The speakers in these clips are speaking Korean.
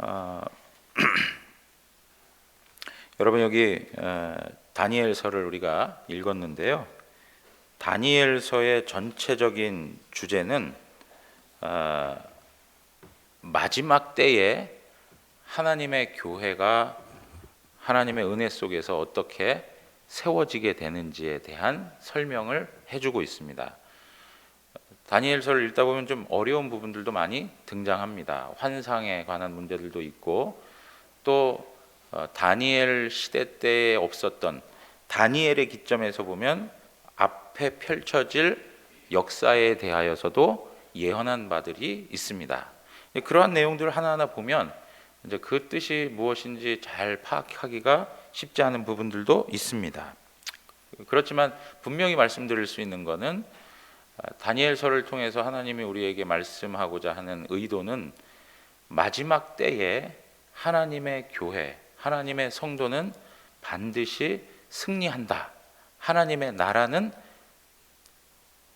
어, 여러분 여기 다니엘서를 우리가 읽었는데요. 다니엘서의 전체적인 주제는 마지막 때에 하나님의 교회가 하나님의 은혜 속에서 어떻게 세워지게 되는지에 대한 설명을 해주고 있습니다. 다니엘서를 읽다 보면 좀 어려운 부분들도 많이 등장합니다. 환상에 관한 문제들도 있고, 또 다니엘 시대 때에 없었던, 다니엘의 기점에서 보면 앞에 펼쳐질 역사에 대하여서도 예언한 바들이 있습니다. 그러한 내용들을 하나하나 보면 이제 그 뜻이 무엇인지 잘 파악하기가 쉽지 않은 부분들도 있습니다. 그렇지만 분명히 말씀드릴 수 있는 것은 다니엘서를 통해서 하나님이 우리에게 말씀하고자 하는 의도는 마지막 때에 하나님의 교회, 하나님의 성도는 반드시 승리한다. 하나님의 나라는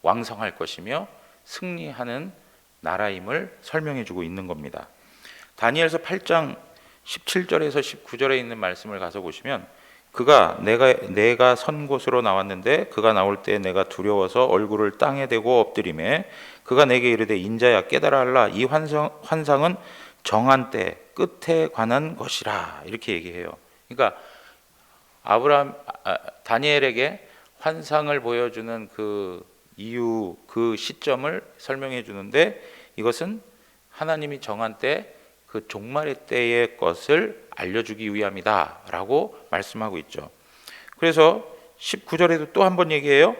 왕성할 것이며 승리하는 나라임을 설명해 주고 있는 겁니다. 다니엘서 8장 17절에서 19절에 있는 말씀을 가서 보시면, 그가 내가 선 곳으로 나왔는데 그가 나올 때 내가 두려워서 얼굴을 땅에 대고 엎드리매 그가 내게 이르되 인자야 깨달아 알라 이 환상은 정한 때 끝에 관한 것이라, 이렇게 얘기해요. 그러니까 다니엘에게 환상을 보여주는 그 이유, 그 시점을 설명해 주는데, 이것은 하나님이 정한 때 그 종말의 때의 것을 알려주기 위함이다 라고 말씀하고 있죠. 그래서 19절에도 또 한 번 얘기해요.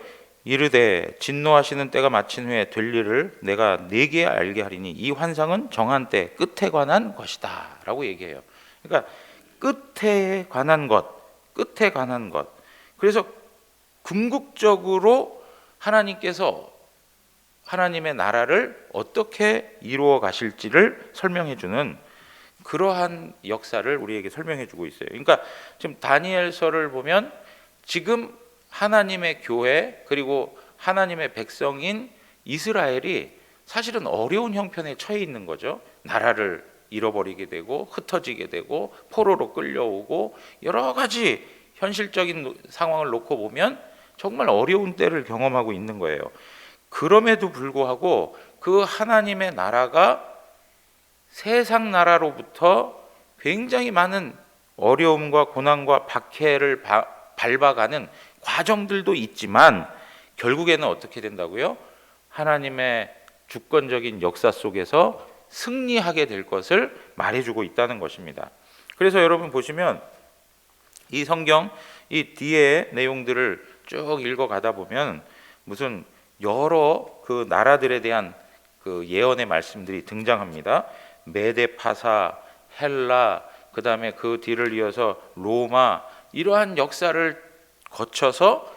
이르되 진노하시는 때가 마친 후에 될 일을 내가 네게 알게 하리니 이 환상은 정한 때 끝에 관한 것이다 라고 얘기해요. 그러니까 끝에 관한 것, 끝에 관한 것. 그래서 궁극적으로 하나님께서 하나님의 나라를 어떻게 이루어 가실지를 설명해 주는 그러한 역사를 우리에게 설명해 주고 있어요. 그러니까 지금 다니엘서를 보면 지금 하나님의 교회, 그리고 하나님의 백성인 이스라엘이 사실은 어려운 형편에 처해 있는 거죠. 나라를 잃어버리게 되고 흩어지게 되고 포로로 끌려오고 여러 가지 현실적인 상황을 놓고 보면 정말 어려운 때를 경험하고 있는 거예요. 그럼에도 불구하고 그 하나님의 나라가 세상 나라로부터 굉장히 많은 어려움과 고난과 박해를 밟아가는 과정들도 있지만 결국에는 어떻게 된다고요? 하나님의 주권적인 역사 속에서 승리하게 될 것을 말해주고 있다는 것입니다. 그래서 여러분 보시면 이 성경 이 뒤에 내용들을 쭉 읽어가다 보면 무슨 여러 그 나라들에 대한 그 예언의 말씀들이 등장합니다. 메데파사, 헬라, 그 다음에 그 뒤를 이어서 로마, 이러한 역사를 거쳐서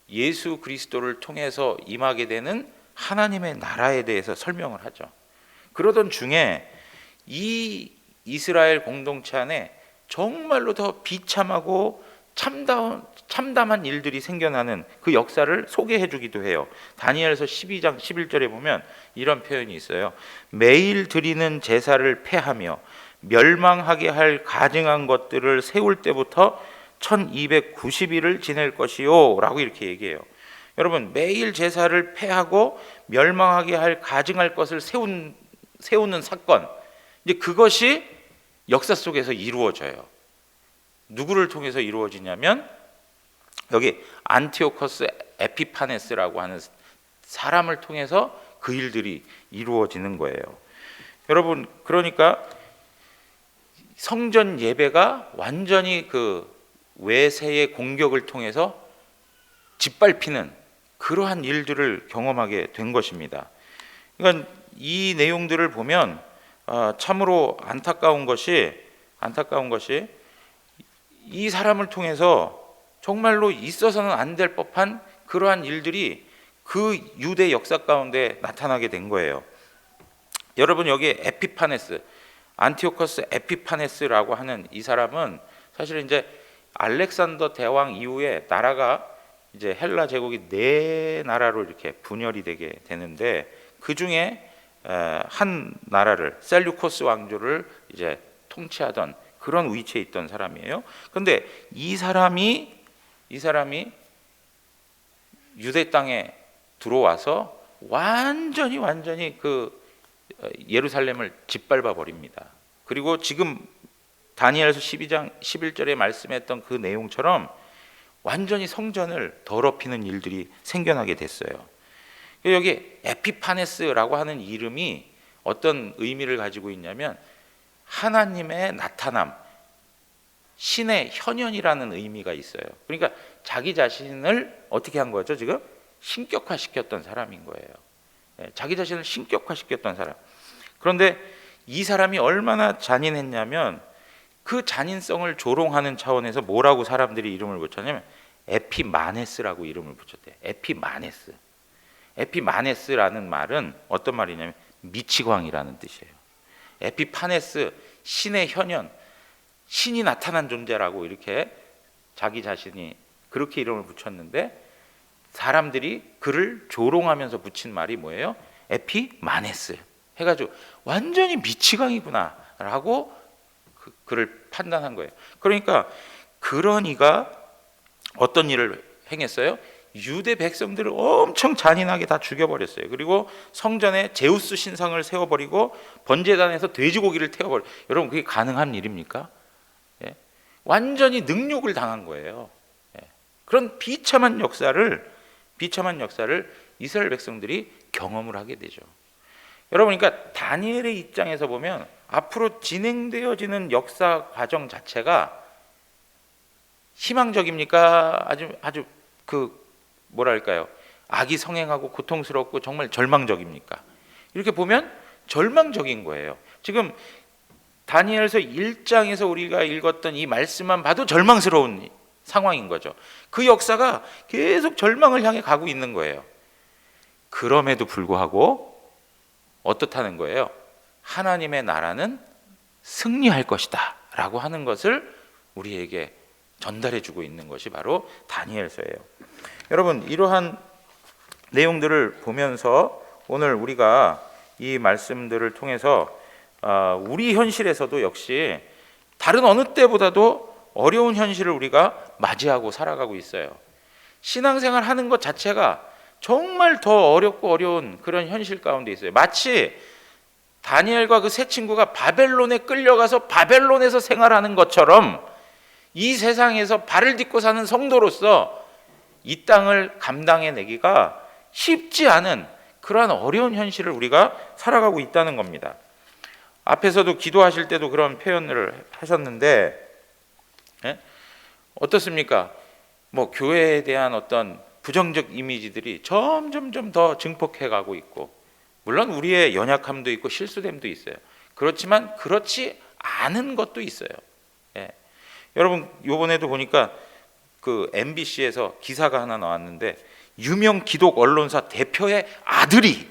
예수 그리스도를 통해서 임하게 되는 하나님의 나라에 대해서 설명을 하죠. 그러던 중에 이 이스라엘 공동체 안에 정말로 더 비참하고 참담한 일들이 생겨나는 그 역사를 소개해 주기도 해요. 다니엘서 12장 11절에 보면 이런 표현이 있어요. 매일 드리는 제사를 폐하며 멸망하게 할 가증한 것들을 세울 때부터 1290일을 지낼 것이요 라고 이렇게 얘기해요. 여러분, 매일 제사를 폐하고 멸망하게 할 가증할 것을 세우는 사건, 이제 그것이 역사 속에서 이루어져요. 누구를 통해서 이루어지냐면 여기 안티오코스 에피파네스라고 하는 사람을 통해서 그 일들이 이루어지는 거예요. 여러분, 그러니까 성전 예배가 완전히 그 외세의 공격을 통해서 짓밟히는 그러한 일들을 경험하게 된 것입니다. 그러니까 이 내용들을 보면 참으로 안타까운 것이 이 사람을 통해서 정말로 있어서는 안 될 법한 그러한 일들이 그 유대 역사 가운데 나타나게 된 거예요. 여러분, 여기 에피파네스, 안티오코스 에피파네스라고 하는 이 사람은 사실 이제 알렉산더 대왕 이후에 나라가 이제 헬라 제국이 네 나라로 이렇게 분열이 되게 되는데, 그 중에 한 나라를 셀류코스 왕조를 이제 통치하던 그런 위치에 있던 사람이에요. 그런데 이 사람이 유대 땅에 들어와서 완전히 그 예루살렘을 짓밟아 버립니다. 그리고 지금 다니엘서 12장 11절에 말씀했던 그 내용처럼 완전히 성전을 더럽히는 일들이 생겨나게 됐어요. 여기 에피파네스라고 하는 이름이 어떤 의미를 가지고 있냐면 하나님의 나타남, 신의 현현이라는 의미가 있어요. 그러니까 자기 자신을 어떻게 한 거죠? 지금 신격화시켰던 사람인 거예요. 자기 자신을 신격화시켰던 사람. 그런데 이 사람이 얼마나 잔인했냐면 그 잔인성을 조롱하는 차원에서 뭐라고 사람들이 이름을 붙였냐면 에피마네스라고 이름을 붙였대요. 에피마네스. 에피마네스라는 말은 어떤 말이냐면 미치광이라는 뜻이에요. 에피파네스, 신의 현현, 신이 나타난 존재라고 이렇게 자기 자신이 그렇게 이름을 붙였는데 사람들이 그를 조롱하면서 붙인 말이 뭐예요? 에피마네스 해가지고 완전히 미치광이구나 라고 그를 판단한 거예요. 그러니까 그런 이가 어떤 일을 행했어요? 유대 백성들을 엄청 잔인하게 다 죽여버렸어요. 그리고 성전에 제우스 신상을 세워버리고 번제단에서 돼지고기를 태워버려. 여러분 그게 가능한 일입니까? 예? 완전히 능욕을 당한 거예요. 예. 그런 비참한 역사를 이스라엘 백성들이 경험을 하게 되죠. 여러분 그러니까 다니엘의 입장에서 보면 앞으로 진행되어지는 역사 과정 자체가 희망적입니까? 아주 그 뭐랄까요? 악이 성행하고 고통스럽고 정말 절망적입니까? 이렇게 보면 절망적인 거예요. 지금 다니엘서 1장에서 우리가 읽었던 이 말씀만 봐도 절망스러운 상황인 거죠. 그 역사가 계속 절망을 향해 가고 있는 거예요. 그럼에도 불구하고 어떻다는 거예요? 하나님의 나라는 승리할 것이다 라고 하는 것을 우리에게 전달해 주고 있는 것이 바로 다니엘서예요. 여러분 이러한 내용들을 보면서 오늘 우리가 이 말씀들을 통해서 우리 현실에서도 역시 다른 어느 때보다도 어려운 현실을 우리가 맞이하고 살아가고 있어요. 신앙생활 하는 것 자체가 정말 더 어렵고 어려운 그런 현실 가운데 있어요. 마치 다니엘과 그 세 친구가 바벨론에 끌려가서 바벨론에서 생활하는 것처럼 이 세상에서 발을 딛고 사는 성도로서 이 땅을 감당해내기가 쉽지 않은 그러한 어려운 현실을 우리가 살아가고 있다는 겁니다. 앞에서도 기도하실 때도 그런 표현을 하셨는데 어떻습니까? 뭐 교회에 대한 어떤 부정적 이미지들이 점점 더 증폭해가고 있고 물론 우리의 연약함도 있고 실수됨도 있어요. 그렇지만 그렇지 않은 것도 있어요. 여러분 이번에도 보니까 그 MBC에서 기사가 하나 나왔는데 유명 기독 언론사 대표의 아들이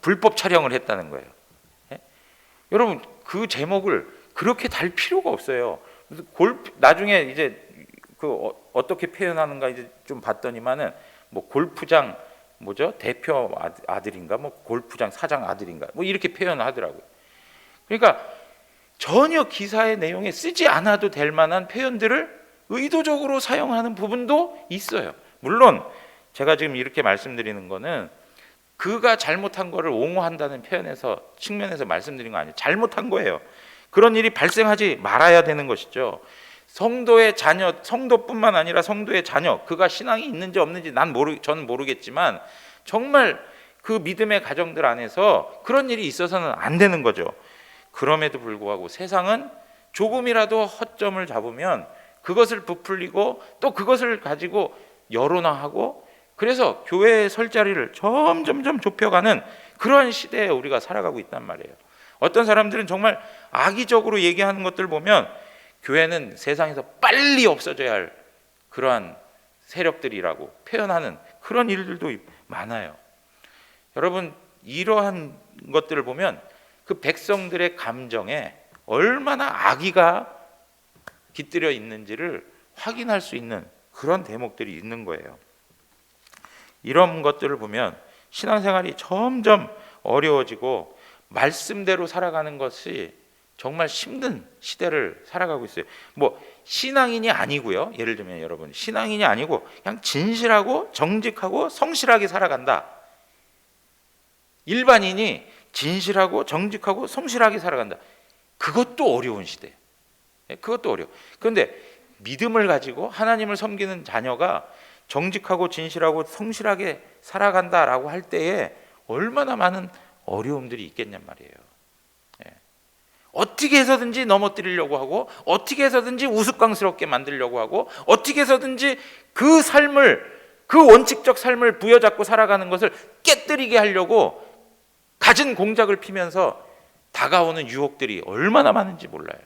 불법 촬영을 했다는 거예요. 여러분 그 제목을 그렇게 달 필요가 없어요. 나중에 이제 그 어떻게 표현하는가 이제 좀 봤더니만은 뭐 골프장 뭐죠 대표 아들인가 뭐 골프장 사장 아들인가 뭐 이렇게 표현하더라고요. 그러니까 전혀 기사의 내용에 쓰지 않아도 될 만한 표현들을 의도적으로 사용하는 부분도 있어요. 물론 제가 지금 이렇게 말씀드리는 거는 그가 잘못한 거를 옹호한다는 측면에서 말씀드린 거 아니에요. 잘못한 거예요. 그런 일이 발생하지 말아야 되는 것이죠. 성도의 자녀, 성도뿐만 아니라 성도의 자녀, 그가 신앙이 있는지 없는지 저는 모르겠지만 정말 그 믿음의 가정들 안에서 그런 일이 있어서는 안 되는 거죠. 그럼에도 불구하고 세상은 조금이라도 허점을 잡으면 그것을 부풀리고 또 그것을 가지고 여론화하고 그래서 교회의 설 자리를 점점 좁혀가는 그러한 시대에 우리가 살아가고 있단 말이에요. 어떤 사람들은 정말 악의적으로 얘기하는 것들 보면 교회는 세상에서 빨리 없어져야 할 그러한 세력들이라고 표현하는 그런 일들도 많아요. 여러분 이러한 것들을 보면 그 백성들의 감정에 얼마나 악의가 깃들여 있는지를 확인할 수 있는 그런 대목들이 있는 거예요. 이런 것들을 보면 신앙생활이 점점 어려워지고 말씀대로 살아가는 것이 정말 힘든 시대를 살아가고 있어요. 뭐 신앙인이 아니고요. 예를 들면 여러분, 신앙인이 아니고 그냥 진실하고 정직하고 성실하게 살아간다. 일반인이 진실하고 정직하고 성실하게 살아간다. 그것도 어려운 시대. 그것도 어려워. 그런데 믿음을 가지고 하나님을 섬기는 자녀가 정직하고 진실하고 성실하게 살아간다라고 할 때에 얼마나 많은 어려움들이 있겠냔 말이에요. 어떻게 해서든지 넘어뜨리려고 하고, 어떻게 해서든지 우스꽝스럽게 만들려고 하고, 어떻게 해서든지 그 삶을, 그 원칙적 삶을 부여잡고 살아가는 것을 깨뜨리게 하려고 갖은 공작을 피면서 다가오는 유혹들이 얼마나 많은지 몰라요.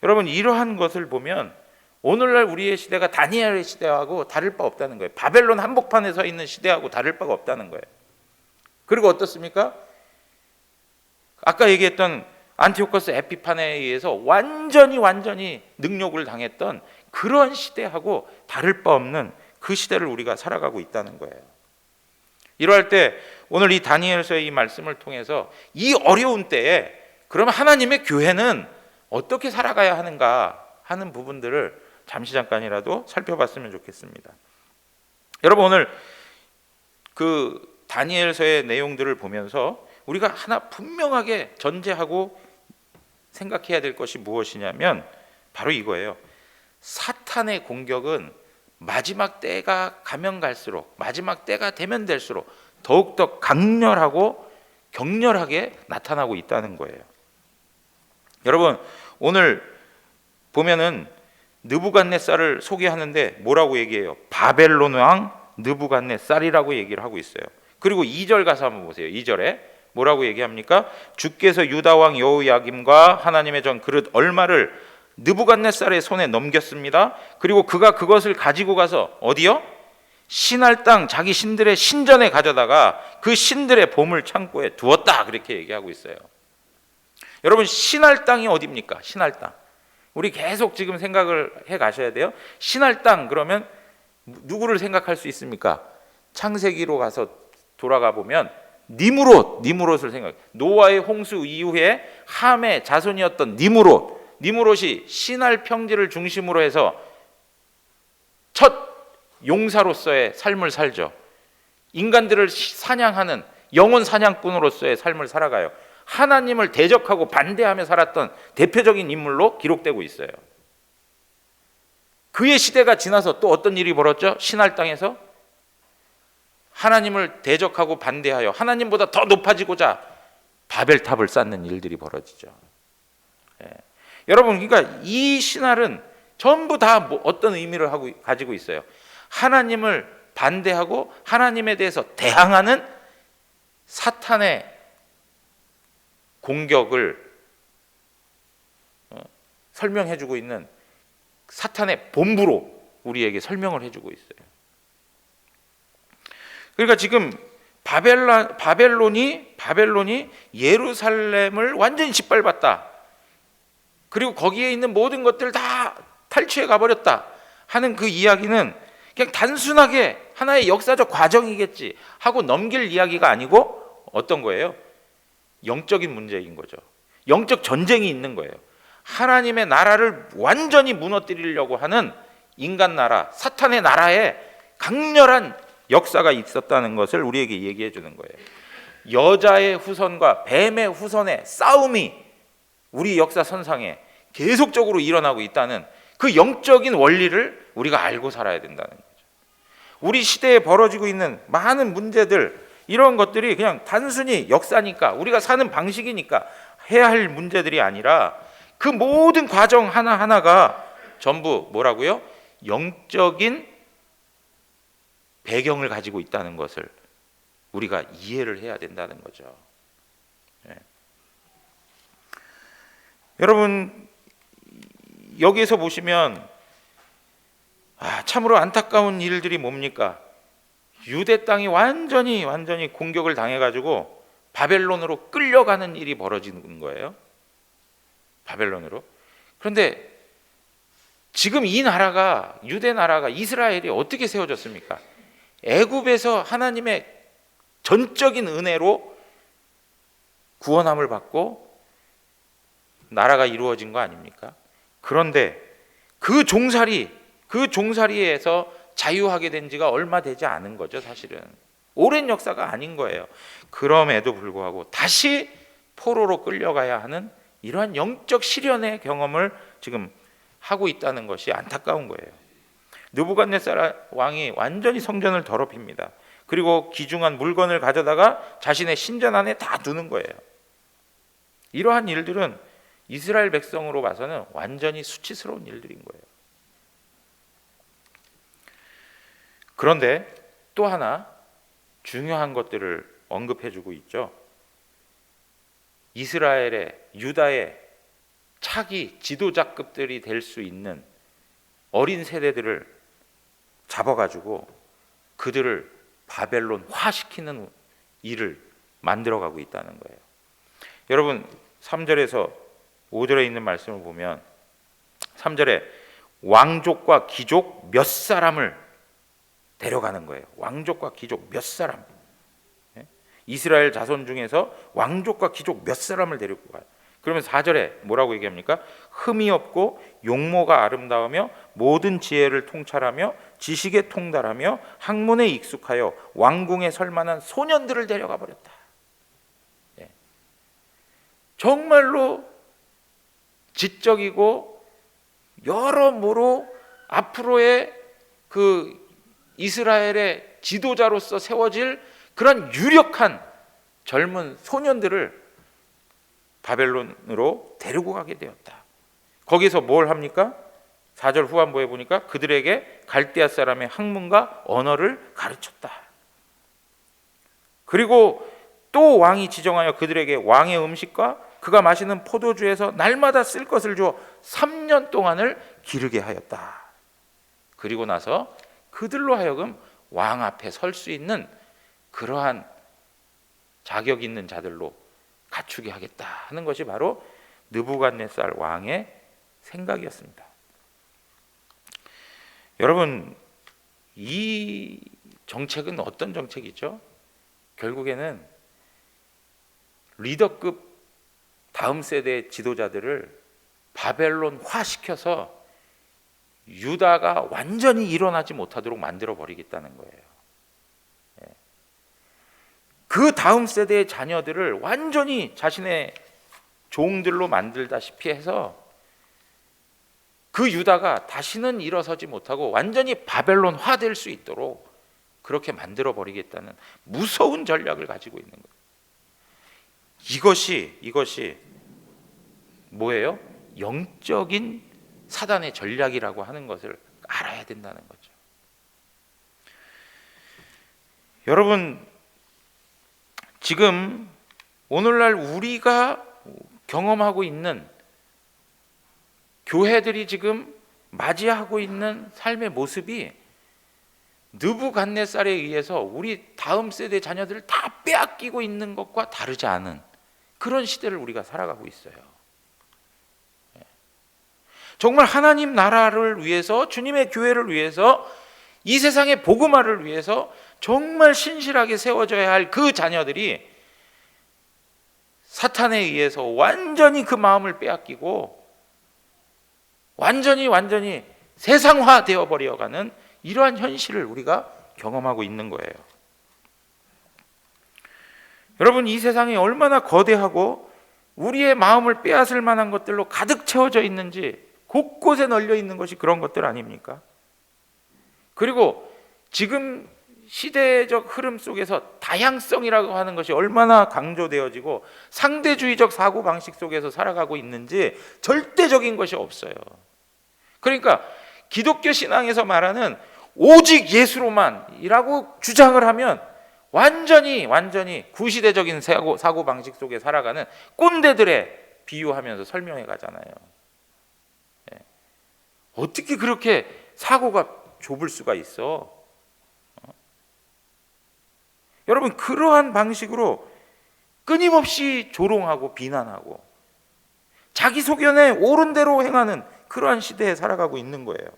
여러분, 이러한 것을 보면 오늘날 우리의 시대가 다니엘의 시대하고 다를 바 없다는 거예요. 바벨론 한복판에 서 있는 시대하고 다를 바가 없다는 거예요. 그리고 어떻습니까? 아까 얘기했던 안티오코스 에피판에 의해서 완전히 능욕을 당했던 그런 시대하고 다를 바 없는 그 시대를 우리가 살아가고 있다는 거예요. 이러할 때 오늘 이 다니엘서의 이 말씀을 통해서 이 어려운 때에 그러면 하나님의 교회는 어떻게 살아가야 하는가 하는 부분들을 잠시 잠깐이라도 살펴봤으면 좋겠습니다. 여러분, 오늘 그 다니엘서의 내용들을 보면서 우리가 하나 분명하게 전제하고 생각해야 될 것이 무엇이냐면 바로 이거예요. 사탄의 공격은 마지막 때가 가면 갈수록, 마지막 때가 되면 될수록 더욱더 강렬하고 격렬하게 나타나고 있다는 거예요. 여러분, 오늘 보면은 느부갓네살을 소개하는데 뭐라고 얘기해요? 바벨론 왕 느부갓네살이라고 얘기를 하고 있어요. 그리고 2절 가서 한번 보세요. 2절에 뭐라고 얘기합니까? 주께서 유다 왕 여호야김과 하나님의 전 그릇 얼마를 느부갓네살의 손에 넘겼습니다. 그리고 그가 그것을 가지고 가서 어디요? 신할 땅 자기 신들의 신전에 가져다가 그 신들의 보물 창고에 두었다. 그렇게 얘기하고 있어요. 여러분, 신할 땅이 어디입니까? 신할 땅. 우리 계속 지금 생각을 해 가셔야 돼요. 신할 땅 그러면 누구를 생각할 수 있습니까? 창세기로 가서 돌아가 보면 니무롯을 생각해요. 노아의 홍수 이후에 함의 자손이었던 니무롯이 신할 평지를 중심으로 해서 첫 용사로서의 삶을 살죠. 인간들을 사냥하는 영혼 사냥꾼으로서의 삶을 살아가요. 하나님을 대적하고 반대하며 살았던 대표적인 인물로 기록되고 있어요. 그의 시대가 지나서 또 어떤 일이 벌어졌죠? 신할 땅에서 하나님을 대적하고 반대하여 하나님보다 더 높아지고자 바벨탑을 쌓는 일들이 벌어지죠. 여러분, 그러니까 이 신할은 전부 다 어떤 의미를 가지고 있어요? 하나님을 반대하고 하나님에 대해서 대항하는 사탄의 공격을 설명해주고 있는 사탄의 본부로 우리에게 설명을 해주고 있어요. 그러니까 지금 바벨론이 예루살렘을 완전히 짓밟았다. 그리고 거기에 있는 모든 것들을 다 탈취해 가버렸다 하는 그 이야기는 그냥 단순하게 하나의 역사적 과정이겠지 하고 넘길 이야기가 아니고 어떤 거예요? 영적인 문제인 거죠. 영적 전쟁이 있는 거예요. 하나님의 나라를 완전히 무너뜨리려고 하는 인간 나라, 사탄의 나라에 강렬한 역사가 있었다는 것을 우리에게 얘기해 주는 거예요. 여자의 후손과 뱀의 후손의 싸움이 우리 역사 선상에 계속적으로 일어나고 있다는 그 영적인 원리를 우리가 알고 살아야 된다는 거죠. 우리 시대에 벌어지고 있는 많은 문제들, 이런 것들이 그냥 단순히 역사니까 우리가 사는 방식이니까 해야 할 문제들이 아니라 그 모든 과정 하나하나가 전부 뭐라고요? 영적인 배경을 가지고 있다는 것을 우리가 이해를 해야 된다는 거죠. 여러분, 여기에서 보시면 참으로 안타까운 일들이 뭡니까? 유대 땅이 완전히 공격을 당해가지고 바벨론으로 끌려가는 일이 벌어지는 거예요. 바벨론으로. 그런데 지금 이 나라가, 유대 나라가, 이스라엘이 어떻게 세워졌습니까? 애굽에서 하나님의 전적인 은혜로 구원함을 받고 나라가 이루어진 거 아닙니까? 그런데 그 종살이에서 자유하게 된 지가 얼마 되지 않은 거죠. 사실은 오랜 역사가 아닌 거예요. 그럼에도 불구하고 다시 포로로 끌려가야 하는 이러한 영적 시련의 경험을 지금 하고 있다는 것이 안타까운 거예요. 느부갓네살 왕이 완전히 성전을 더럽힙니다. 그리고 귀중한 물건을 가져다가 자신의 신전 안에 다 두는 거예요. 이러한 일들은 이스라엘 백성으로 봐서는 완전히 수치스러운 일들인 거예요. 그런데 또 하나 중요한 것들을 언급해주고 있죠. 이스라엘의, 유다의 차기 지도자급들이 될 수 있는 어린 세대들을 잡아가지고 그들을 바벨론화시키는 일을 만들어가고 있다는 거예요. 여러분 3절에서 5절에 있는 말씀을 보면 3절에 왕족과 귀족 몇 사람을 데려가는 거예요. 왕족과 귀족 몇 사람. 이스라엘 자손 중에서 왕족과 귀족 몇 사람을 데리고 가요. 그러면 4절에 뭐라고 얘기합니까? 흠이 없고 용모가 아름다우며 모든 지혜를 통찰하며 지식에 통달하며 학문에 익숙하여 왕궁에 설 만한 소년들을 데려가 버렸다. 정말로 지적이고 여러모로 앞으로의 그 이스라엘의 지도자로서 세워질 그런 유력한 젊은 소년들을 바벨론으로 데리고 가게 되었다. 거기서 뭘 합니까? 4절 후반부에 보니까 그들에게 갈대아 사람의 학문과 언어를 가르쳤다. 그리고 또 왕이 지정하여 그들에게 왕의 음식과 그가 마시는 포도주에서 날마다 쓸 것을 주어 3년 동안을 기르게 하였다. 그리고 나서 그들로 하여금 왕 앞에 설 수 있는 그러한 자격 있는 자들로 갖추게 하겠다 하는 것이 바로 느부갓네살 왕의 생각이었습니다. 여러분, 이 정책은 어떤 정책이죠? 결국에는 리더급 다음 세대 지도자들을 바벨론화 시켜서 유다가 완전히 일어나지 못하도록 만들어 버리겠다는 거예요. 그 다음 세대의 자녀들을 완전히 자신의 종들로 만들다시피 해서 그 유다가 다시는 일어서지 못하고 완전히 바벨론화 될 수 있도록 그렇게 만들어 버리겠다는 무서운 전략을 가지고 있는 거예요. 이것이 뭐예요? 영적인 사단의 전략이라고 하는 것을 알아야 된다는 거죠. 여러분, 지금 오늘날 우리가 경험하고 있는 교회들이 지금 맞이하고 있는 삶의 모습이 느부갓네살에 의해서 우리 다음 세대 자녀들을 다 빼앗기고 있는 것과 다르지 않은 그런 시대를 우리가 살아가고 있어요. 정말 하나님 나라를 위해서, 주님의 교회를 위해서, 이 세상의 복음화를 위해서 정말 신실하게 세워져야 할 그 자녀들이 사탄에 의해서 완전히 그 마음을 빼앗기고 완전히 세상화 되어 버려가는 이러한 현실을 우리가 경험하고 있는 거예요. 여러분, 이 세상이 얼마나 거대하고 우리의 마음을 빼앗을 만한 것들로 가득 채워져 있는지 곳곳에 널려 있는 것이 그런 것들 아닙니까? 그리고 지금 시대적 흐름 속에서 다양성이라고 하는 것이 얼마나 강조되어지고 상대주의적 사고방식 속에서 살아가고 있는지 절대적인 것이 없어요. 그러니까 기독교 신앙에서 말하는 오직 예수로만이라고 주장을 하면 완전히 구시대적인 사고방식 속에 살아가는 꼰대들에 비유하면서 설명해 가잖아요. 어떻게 그렇게 사고가 좁을 수가 있어? 여러분, 그러한 방식으로 끊임없이 조롱하고 비난하고 자기 소견에 옳은 대로 행하는 그러한 시대에 살아가고 있는 거예요.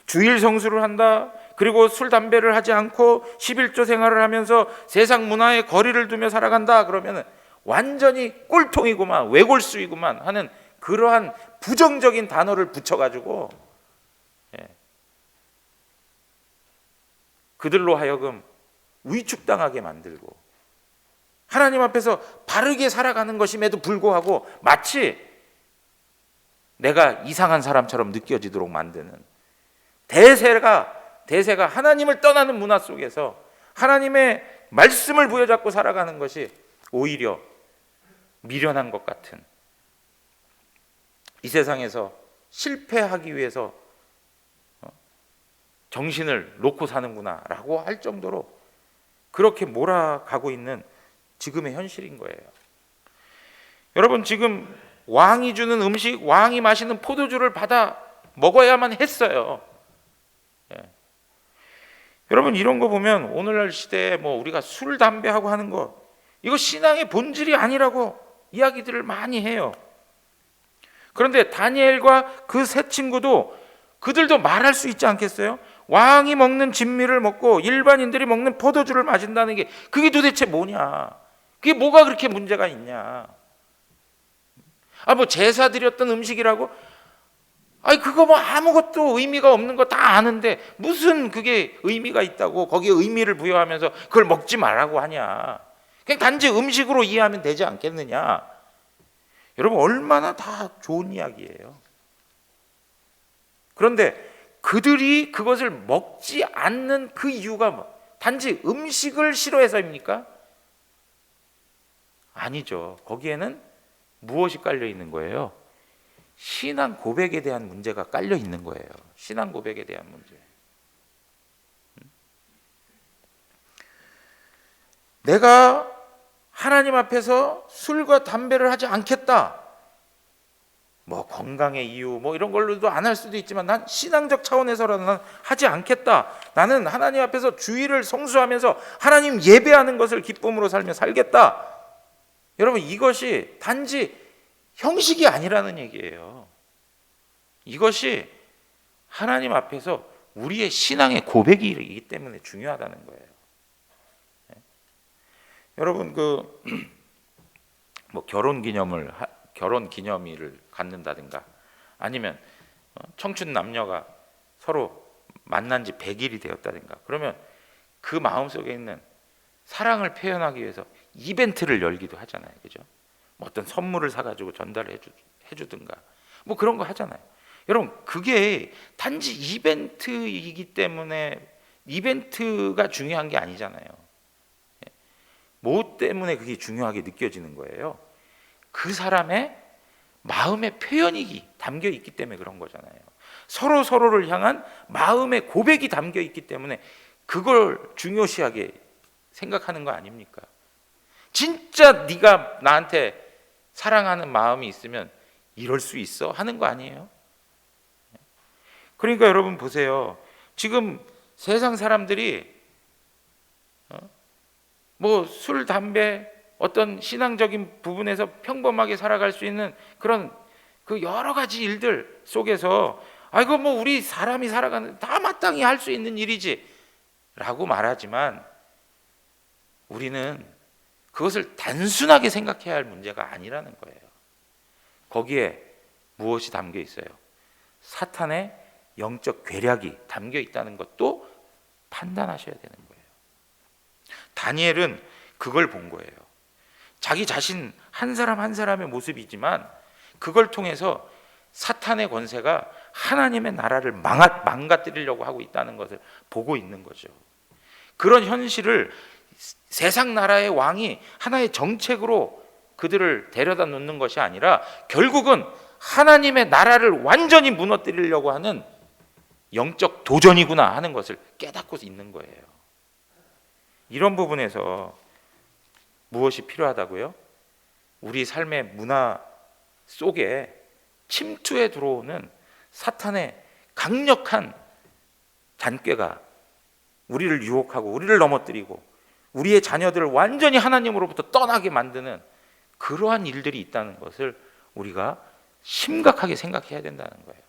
주일 성수를 한다, 그리고 술 담배를 하지 않고 11조 생활을 하면서 세상 문화에 거리를 두며 살아간다 그러면 완전히 꼴통이구만, 외골수이구만 하는 그러한 부정적인 단어를 붙여가지고 그들로 하여금 위축당하게 만들고 하나님 앞에서 바르게 살아가는 것임에도 불구하고 마치 내가 이상한 사람처럼 느껴지도록 만드는 대세가 하나님을 떠나는 문화 속에서 하나님의 말씀을 부여잡고 살아가는 것이 오히려 미련한 것 같은, 이 세상에서 실패하기 위해서 정신을 놓고 사는구나 라고 할 정도로 그렇게 몰아가고 있는 지금의 현실인 거예요. 여러분, 지금 왕이 주는 음식, 왕이 마시는 포도주를 받아 먹어야만 했어요. 여러분, 이런 거 보면 오늘날 시대에 우리가 술, 담배하고 하는 거, 이거 신앙의 본질이 아니라고 이야기들을 많이 해요. 그런데 다니엘과 그 세 친구도 그들도 말할 수 있지 않겠어요? 왕이 먹는 진미를 먹고 일반인들이 먹는 포도주를 마신다는 게 그게 도대체 뭐냐? 그게 뭐가 그렇게 문제가 있냐? 제사 드렸던 음식이라고? 그거 아무것도 의미가 없는 거 다 아는데 무슨 그게 의미가 있다고 거기에 의미를 부여하면서 그걸 먹지 말라고 하냐? 그냥 단지 음식으로 이해하면 되지 않겠느냐? 여러분, 얼마나 다 좋은 이야기예요. 그런데 그들이 그것을 먹지 않는 그 이유가 단지 음식을 싫어해서입니까? 아니죠. 거기에는 무엇이 깔려 있는 거예요? 신앙 고백에 대한 문제가 깔려 있는 거예요. 신앙 고백에 대한 문제. 내가 하나님 앞에서 술과 담배를 하지 않겠다. 건강의 이유 이런 걸로도 안 할 수도 있지만 난 신앙적 차원에서라도 난 하지 않겠다. 나는 하나님 앞에서 주의를 성수하면서 하나님 예배하는 것을 기쁨으로 살며 살겠다. 여러분, 이것이 단지 형식이 아니라는 얘기예요. 이것이 하나님 앞에서 우리의 신앙의 고백이기 때문에 중요하다는 거예요. 여러분, 결혼 기념일을 갖는다든가 아니면 청춘 남녀가 서로 만난 지 100일이 되었다든가 그러면 그 마음속에 있는 사랑을 표현하기 위해서 이벤트를 열기도 하잖아요. 그죠? 어떤 선물을 사가지고 전달을 해주든가 그런 거 하잖아요. 여러분, 그게 단지 이벤트이기 때문에 이벤트가 중요한 게 아니잖아요. 뭐 때문에 그게 중요하게 느껴지는 거예요? 그 사람의 마음의 표현이 담겨 있기 때문에 그런 거잖아요. 서로를 향한 마음의 고백이 담겨 있기 때문에 그걸 중요시하게 생각하는 거 아닙니까? 진짜 네가 나한테 사랑하는 마음이 있으면 이럴 수 있어? 하는 거 아니에요? 그러니까 여러분 보세요. 지금 세상 사람들이 술, 담배, 어떤 신앙적인 부분에서 평범하게 살아갈 수 있는 그런 그 여러 가지 일들 속에서 우리 사람이 살아가는 다 마땅히 할 수 있는 일이지 라고 말하지만 우리는 그것을 단순하게 생각해야 할 문제가 아니라는 거예요. 거기에 무엇이 담겨 있어요? 사탄의 영적 괴략이 담겨 있다는 것도 판단하셔야 되는 거예요. 다니엘은 그걸 본 거예요. 자기 자신 한 사람 한 사람의 모습이지만 그걸 통해서 사탄의 권세가 하나님의 나라를 망가뜨리려고 하고 있다는 것을 보고 있는 거죠. 그런 현실을 세상 나라의 왕이 하나의 정책으로 그들을 데려다 놓는 것이 아니라 결국은 하나님의 나라를 완전히 무너뜨리려고 하는 영적 도전이구나 하는 것을 깨닫고 있는 거예요. 이런 부분에서 무엇이 필요하다고요? 우리 삶의 문화 속에 침투해 들어오는 사탄의 강력한 잔꾀가 우리를 유혹하고 우리를 넘어뜨리고 우리의 자녀들을 완전히 하나님으로부터 떠나게 만드는 그러한 일들이 있다는 것을 우리가 심각하게 생각해야 된다는 거예요.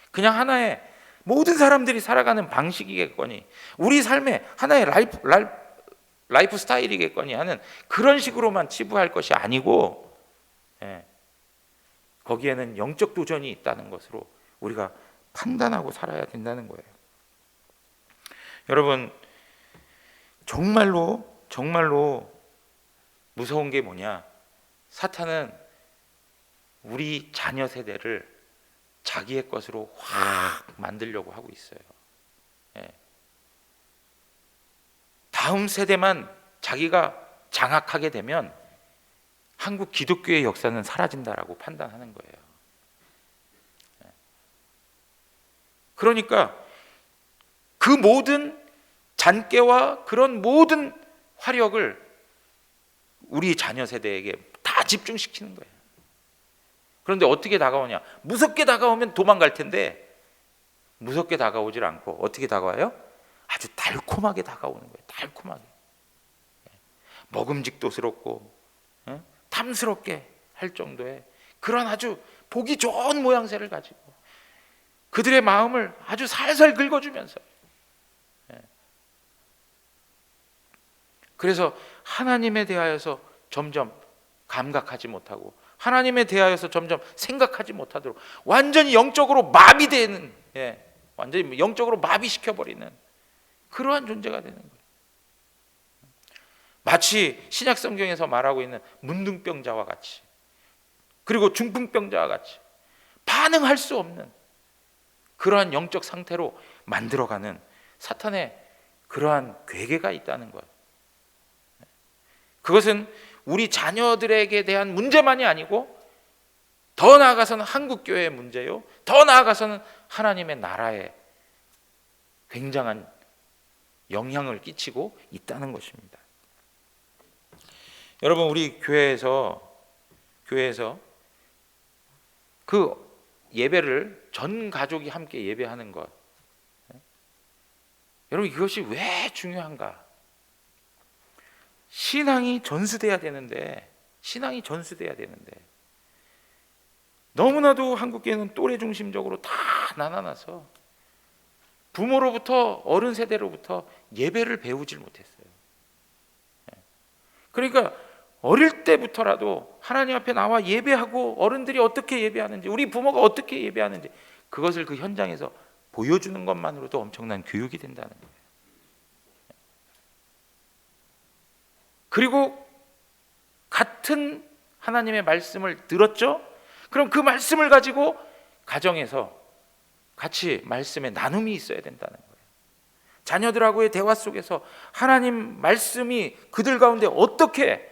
그냥 하나의 모든 사람들이 살아가는 방식이겠거니 우리 삶의 하나의 라이프 스타일이겠거니 하는 그런 식으로만 치부할 것이 아니고, 거기에는 영적 도전이 있다는 것으로 우리가 판단하고 살아야 된다는 거예요. 여러분, 정말로 무서운 게 뭐냐? 사탄은 우리 자녀 세대를 자기의 것으로 확 만들려고 하고 있어요. 다음 세대만 자기가 장악하게 되면 한국 기독교의 역사는 사라진다라고 판단하는 거예요. 그러니까 그 모든 잔꾀와 그런 모든 화력을 우리 자녀 세대에게 다 집중시키는 거예요. 그런데 어떻게 다가오냐? 무섭게 다가오면 도망갈 텐데 무섭게 다가오질 않고 어떻게 다가와요? 아주 달콤하게 다가오는 거예요. 달콤하게. 먹음직도스럽고 탐스럽게 할 정도의 그런 아주 보기 좋은 모양새를 가지고 그들의 마음을 아주 살살 긁어주면서, 그래서 하나님에 대하여서 점점 감각하지 못하고 하나님에 대하여서 점점 생각하지 못하도록 완전히 영적으로 마비되는, 완전히 영적으로 마비시켜버리는 그러한 존재가 되는 거예요. 마치 신약 성경에서 말하고 있는 문둥병자와 같이, 그리고 중풍병자와 같이 반응할 수 없는 그러한 영적 상태로 만들어가는 사탄의 그러한 괴계가 있다는 것. 그것은 우리 자녀들에게 대한 문제만이 아니고 더 나아가서는 한국교회의 문제요, 더 나아가서는 하나님의 나라에 굉장한 영향을 끼치고 있다는 것입니다. 여러분, 우리 교회에서 그 예배를 전 가족이 함께 예배하는 것, 여러분 이것이 왜 중요한가? 신앙이 전수돼야 되는데 너무나도 한국교회는 또래 중심적으로 다 나눠놔서 부모로부터 어른 세대로부터 예배를 배우질 못했어요. 그러니까 어릴 때부터라도 하나님 앞에 나와 예배하고 어른들이 어떻게 예배하는지, 우리 부모가 어떻게 예배하는지 그것을 그 현장에서 보여주는 것만으로도 엄청난 교육이 된다는 거예요. 그리고 같은 하나님의 말씀을 들었죠? 그럼 그 말씀을 가지고 가정에서 같이 말씀의 나눔이 있어야 된다는 거예요. 자녀들하고의 대화 속에서 하나님 말씀이 그들 가운데 어떻게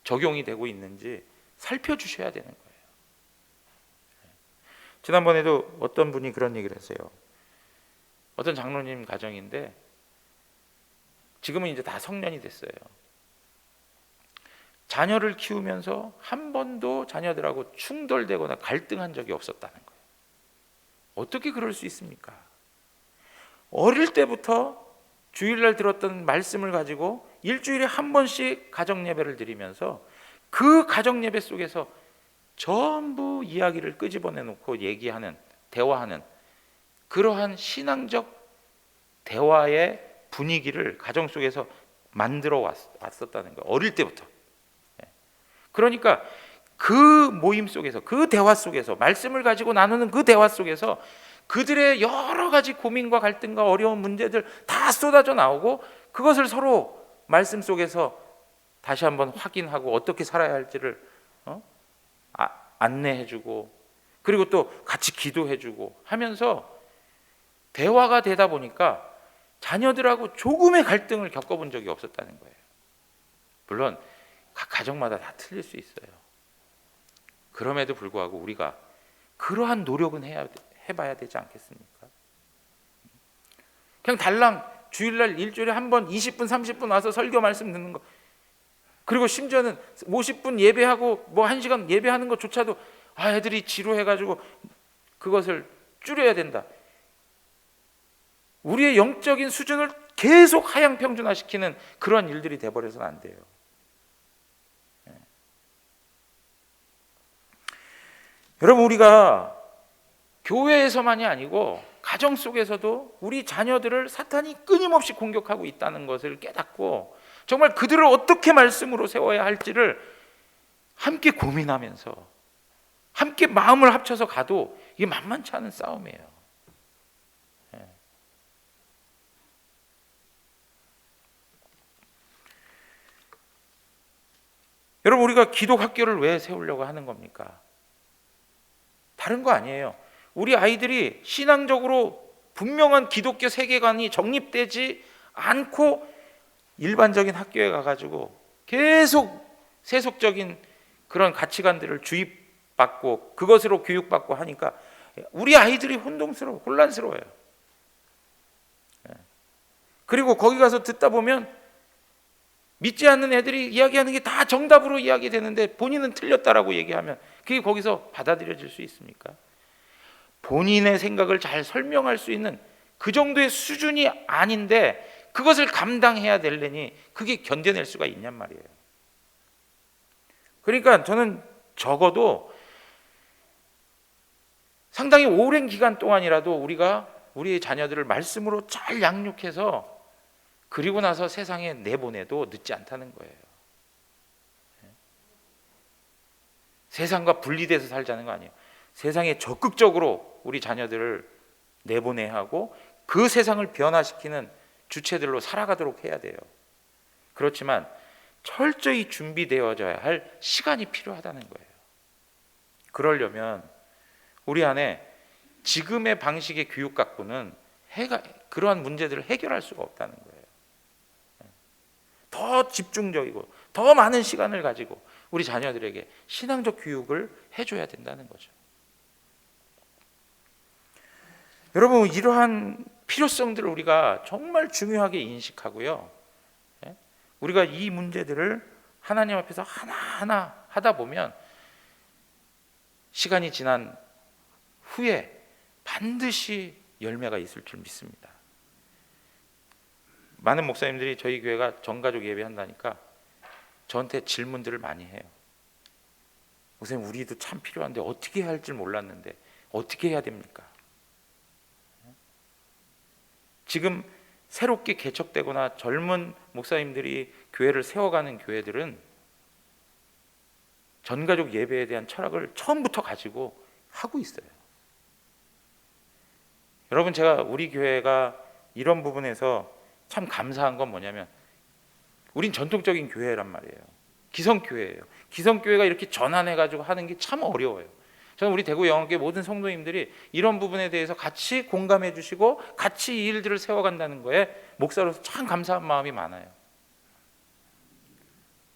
적용이 되고 있는지 살펴주셔야 되는 거예요. 지난번에도 어떤 분이 그런 얘기를 했어요. 어떤 장로님 가정인데 지금은 이제 다 성년이 됐어요. 자녀를 키우면서 한 번도 자녀들하고 충돌되거나 갈등한 적이 없었다는 거예요. 어떻게 그럴 수 있습니까? 어릴 때부터 주일날 들었던 말씀을 가지고 일주일에 한 번씩 가정 예배를 드리면서 그 가정 예배 속에서 전부 이야기를 끄집어내 놓고 얘기하는, 대화하는 그러한 신앙적 대화의 분위기를 가정 속에서 만들어 왔었다는 거예요. 어릴 때부터. 그러니까 그 모임 속에서, 그 대화 속에서, 말씀을 가지고 나누는 그 대화 속에서 그들의 여러 가지 고민과 갈등과 어려운 문제들 다 쏟아져 나오고 그것을 서로 말씀 속에서 다시 한번 확인하고 어떻게 살아야 할지를 안내해주고, 그리고 또 같이 기도해주고 하면서 대화가 되다 보니까 자녀들하고 조금의 갈등을 겪어본 적이 없었다는 거예요. 물론 각 가정마다 다 틀릴 수 있어요. 그럼에도 불구하고 우리가 그러한 노력은 해봐야 되지 않겠습니까? 그냥 달랑 주일날 일주일에 한 번 20분 30분 와서 설교 말씀 듣는 거, 그리고 심지어는 50분 예배하고 뭐 1시간 예배하는 것조차도 애들이 지루해가지고 그것을 줄여야 된다. 우리의 영적인 수준을 계속 하향평준화시키는 그런 일들이 돼버려서는 안 돼요. 여러분, 우리가 교회에서만이 아니고 가정 속에서도 우리 자녀들을 사탄이 끊임없이 공격하고 있다는 것을 깨닫고 정말 그들을 어떻게 말씀으로 세워야 할지를 함께 고민하면서 함께 마음을 합쳐서 가도 이게 만만치 않은 싸움이에요. 여러분, 우리가 기독학교를 왜 세우려고 하는 겁니까? 다른 거 아니에요. 우리 아이들이 신앙적으로 분명한 기독교 세계관이 정립되지 않고 일반적인 학교에 가가지고 계속 세속적인 그런 가치관들을 주입받고 그것으로 교육받고 하니까 우리 아이들이 혼란스러워요. 그리고 거기 가서 듣다 보면 믿지 않는 애들이 이야기하는 게 다 정답으로 이야기되는데 본인은 틀렸다라고 얘기하면 그게 거기서 받아들여질 수 있습니까? 본인의 생각을 잘 설명할 수 있는 그 정도의 수준이 아닌데 그것을 감당해야 되려니 그게 견뎌낼 수가 있냔 말이에요. 그러니까 저는 적어도 상당히 오랜 기간 동안이라도 우리가 우리의 자녀들을 말씀으로 잘 양육해서 그리고 나서 세상에 내보내도 늦지 않다는 거예요. 세상과 분리돼서 살자는 거 아니에요. 세상에 적극적으로 우리 자녀들을 내보내야 하고 그 세상을 변화시키는 주체들로 살아가도록 해야 돼요. 그렇지만 철저히 준비되어져야 할 시간이 필요하다는 거예요. 그러려면 우리 안에 지금의 방식의 교육 갖고는 그러한 문제들을 해결할 수가 없다는 거예요. 더 집중적이고 더 많은 시간을 가지고 우리 자녀들에게 신앙적 교육을 해줘야 된다는 거죠. 여러분, 이러한 필요성들을 우리가 정말 중요하게 인식하고요, 우리가 이 문제들을 하나님 앞에서 하나하나 하다 보면 시간이 지난 후에 반드시 열매가 있을 줄 믿습니다. 많은 목사님들이 저희 교회가 전가족 예배한다니까 저한테 질문들을 많이 해요. 목사님, 우리도 참 필요한데 어떻게 해야 할지 몰랐는데 어떻게 해야 됩니까? 지금 새롭게 개척되거나 젊은 목사님들이 교회를 세워가는 교회들은 전가족 예배에 대한 철학을 처음부터 가지고 하고 있어요. 여러분, 제가 우리 교회가 이런 부분에서 참 감사한 건 뭐냐면 우린 전통적인 교회란 말이에요. 기성교회예요. 기성교회가 이렇게 전환해가지고 하는 게 참 어려워요. 저는 우리 대구 영원교회 모든 성도님들이 이런 부분에 대해서 같이 공감해 주시고 같이 이 일들을 세워간다는 거에 목사로서 참 감사한 마음이 많아요.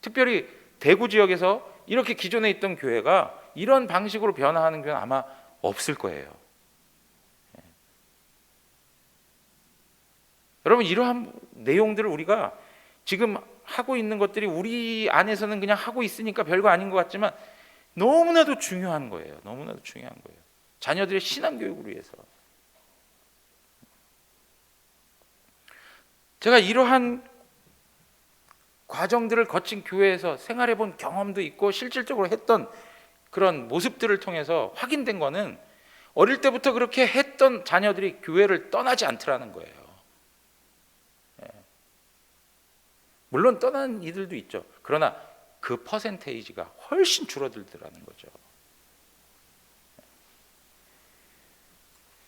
특별히 대구 지역에서 이렇게 기존에 있던 교회가 이런 방식으로 변화하는 교회는 아마 없을 거예요. 여러분, 이러한 내용들을 우리가 지금 하고 있는 것들이 우리 안에서는 그냥 하고 있으니까 별거 아닌 것 같지만 너무나도 중요한 거예요. 너무나도 중요한 거예요. 자녀들의 신앙교육을 위해서. 제가 이러한 과정들을 거친 교회에서 생활해 본 경험도 있고 실질적으로 했던 그런 모습들을 통해서 확인된 거는 어릴 때부터 그렇게 했던 자녀들이 교회를 떠나지 않더라는 거예요. 물론 떠난 이들도 있죠. 그러나 그 퍼센테이지가 훨씬 줄어들더라는 거죠.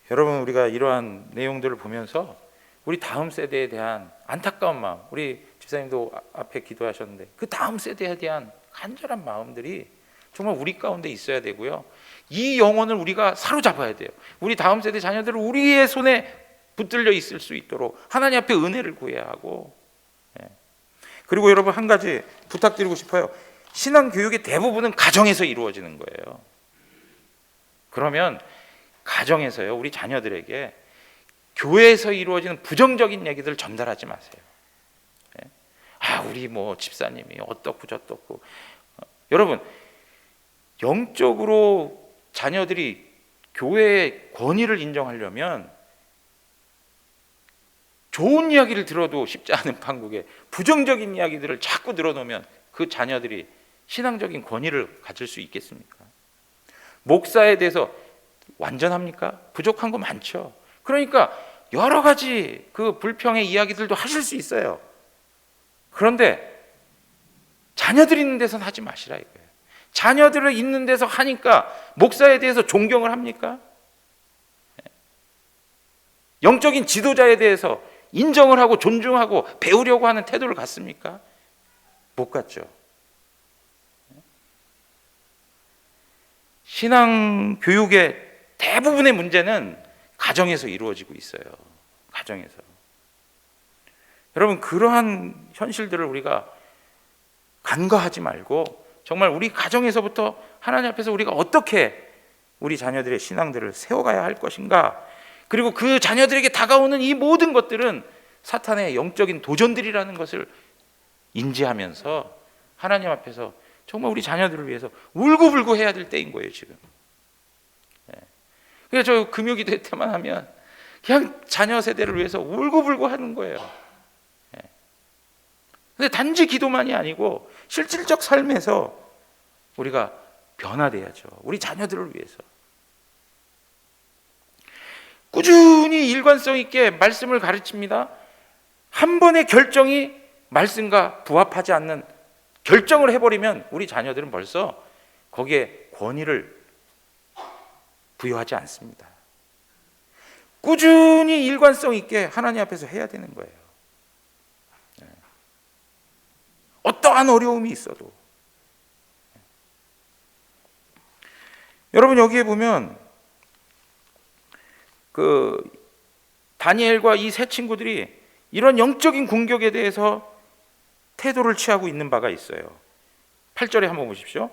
여러분, 우리가 이러한 내용들을 보면서 우리 다음 세대에 대한 안타까운 마음, 우리 집사님도 앞에 기도하셨는데 그 다음 세대에 대한 간절한 마음들이 정말 우리 가운데 있어야 되고요, 이 영혼을 우리가 사로잡아야 돼요. 우리 다음 세대 자녀들을 우리의 손에 붙들려 있을 수 있도록 하나님 앞에 은혜를 구해야 하고, 그리고 여러분, 한 가지 부탁드리고 싶어요. 신앙교육의 대부분은 가정에서 이루어지는 거예요. 그러면 가정에서요, 우리 자녀들에게 교회에서 이루어지는 부정적인 얘기들을 전달하지 마세요. 우리 뭐 집사님이 어떻고 저떻고. 여러분, 영적으로 자녀들이 교회의 권위를 인정하려면 좋은 이야기를 들어도 쉽지 않은 판국에 부정적인 이야기들을 자꾸 들어놓으면 그 자녀들이 신앙적인 권위를 가질 수 있겠습니까? 목사에 대해서 완전합니까? 부족한 거 많죠. 그러니까 여러 가지 그 불평의 이야기들도 하실 수 있어요. 그런데 자녀들 있는 데서는 하지 마시라 이거예요. 자녀들을 있는 데서 하니까 목사에 대해서 존경을 합니까? 영적인 지도자에 대해서 인정을 하고 존중하고 배우려고 하는 태도를 갖습니까? 못 갖죠. 신앙 교육의 대부분의 문제는 가정에서 이루어지고 있어요. 가정에서. 여러분, 그러한 현실들을 우리가 간과하지 말고 정말 우리 가정에서부터 하나님 앞에서 우리가 어떻게 우리 자녀들의 신앙들을 세워가야 할 것인가, 그리고 그 자녀들에게 다가오는 이 모든 것들은 사탄의 영적인 도전들이라는 것을 인지하면서 하나님 앞에서 정말 우리 자녀들을 위해서 울고불고 해야 될 때인 거예요 지금. 그래서 저 금요기도 때만 하면 그냥 자녀 세대를 위해서 울고불고 하는 거예요. 근데 단지 기도만이 아니고 실질적 삶에서 우리가 변화돼야죠. 우리 자녀들을 위해서 꾸준히 일관성 있게 말씀을 가르칩니다. 한 번의 결정이 말씀과 부합하지 않는 결정을 해버리면 우리 자녀들은 벌써 거기에 권위를 부여하지 않습니다. 꾸준히 일관성 있게 하나님 앞에서 해야 되는 거예요. 어떠한 어려움이 있어도. 여러분, 여기에 보면 그 다니엘과 이 세 친구들이 이런 영적인 공격에 대해서 태도를 취하고 있는 바가 있어요. 8절에 한번 보십시오.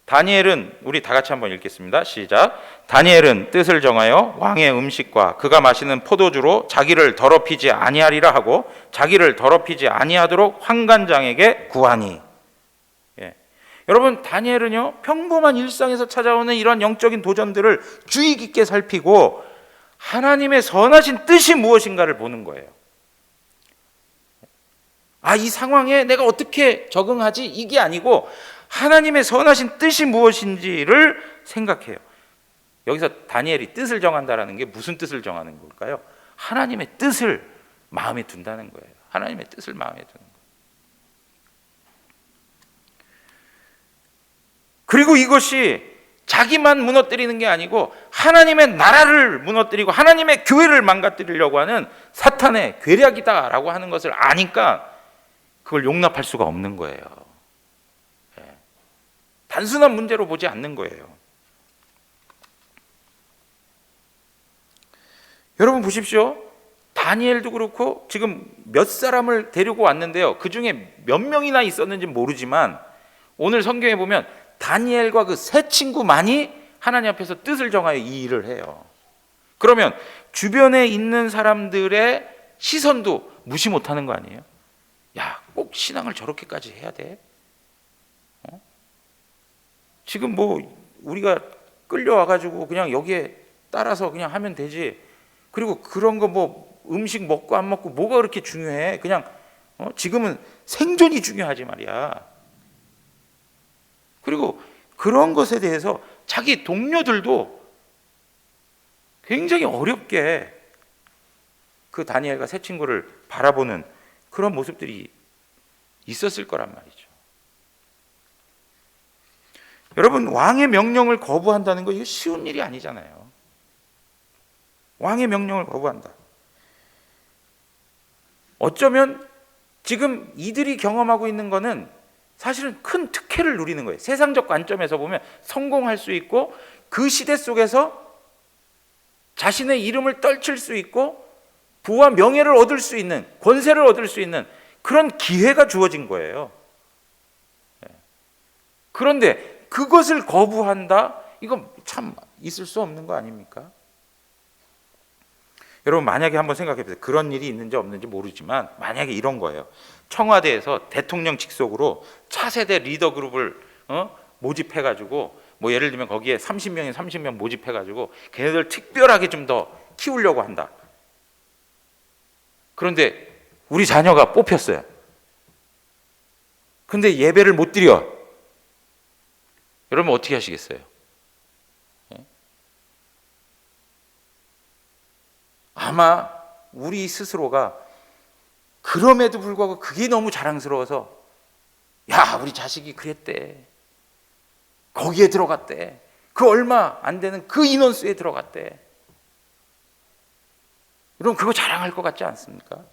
다니엘은, 우리 다 같이 한번 읽겠습니다. 시작. 다니엘은 뜻을 정하여 왕의 음식과 그가 마시는 포도주로 자기를 더럽히지 아니하리라 하고 자기를 더럽히지 아니하도록 환관장에게 구하니. 여러분, 다니엘은요 평범한 일상에서 찾아오는 이런 영적인 도전들을 주의 깊게 살피고 하나님의 선하신 뜻이 무엇인가를 보는 거예요. 이 상황에 내가 어떻게 적응하지? 이게 아니고 하나님의 선하신 뜻이 무엇인지를 생각해요. 여기서 다니엘이 뜻을 정한다라는 게 무슨 뜻을 정하는 걸까요? 하나님의 뜻을 마음에 둔다는 거예요. 하나님의 뜻을 마음에 두는 거예요. 그리고 이것이 자기만 무너뜨리는 게 아니고 하나님의 나라를 무너뜨리고 하나님의 교회를 망가뜨리려고 하는 사탄의 괴략이다라고 하는 것을 아니까 그걸 용납할 수가 없는 거예요. 단순한 문제로 보지 않는 거예요. 여러분 보십시오. 다니엘도 그렇고 지금 몇 사람을 데리고 왔는데요. 그 중에 몇 명이나 있었는지 모르지만 오늘 성경에 보면 다니엘과 그 세 친구만이 하나님 앞에서 뜻을 정하여 이 일을 해요. 그러면 주변에 있는 사람들의 시선도 무시 못하는 거 아니에요? 야, 꼭 신앙을 저렇게까지 해야 돼? 지금 뭐 우리가 끌려와가지고 그냥 여기에 따라서 그냥 하면 되지. 그리고 그런 거 뭐 음식 먹고 안 먹고 뭐가 그렇게 중요해? 그냥 지금은 생존이 중요하지 말이야. 그리고 그런 것에 대해서 자기 동료들도 굉장히 어렵게 그 다니엘과 세 친구를 바라보는 그런 모습들이 있었을 거란 말이죠. 여러분, 왕의 명령을 거부한다는 거 이거 쉬운 일이 아니잖아요. 왕의 명령을 거부한다. 어쩌면 지금 이들이 경험하고 있는 거는 사실은 큰 특혜를 누리는 거예요. 세상적 관점에서 보면 성공할 수 있고 그 시대 속에서 자신의 이름을 떨칠 수 있고 부와 명예를 얻을 수 있는, 권세를 얻을 수 있는 그런 기회가 주어진 거예요. 그런데 그것을 거부한다? 이건 참 있을 수 없는 거 아닙니까? 여러분, 만약에 한번 생각해 보세요. 그런 일이 있는지 없는지 모르지만 만약에 이런 거예요. 청와대에서 대통령 직속으로 차세대 리더 그룹을 모집해가지고 뭐 예를 들면 거기에 30명이 30명 모집해가지고 걔네들 특별하게 좀 더 키우려고 한다. 그런데 우리 자녀가 뽑혔어요. 근데 예배를 못 드려. 여러분 어떻게 하시겠어요? 아마 우리 스스로가 그럼에도 불구하고 그게 너무 자랑스러워서 야, 우리 자식이 그랬대, 거기에 들어갔대, 그 얼마 안 되는 그 인원수에 들어갔대. 여러분, 그거 자랑할 것 같지 않습니까?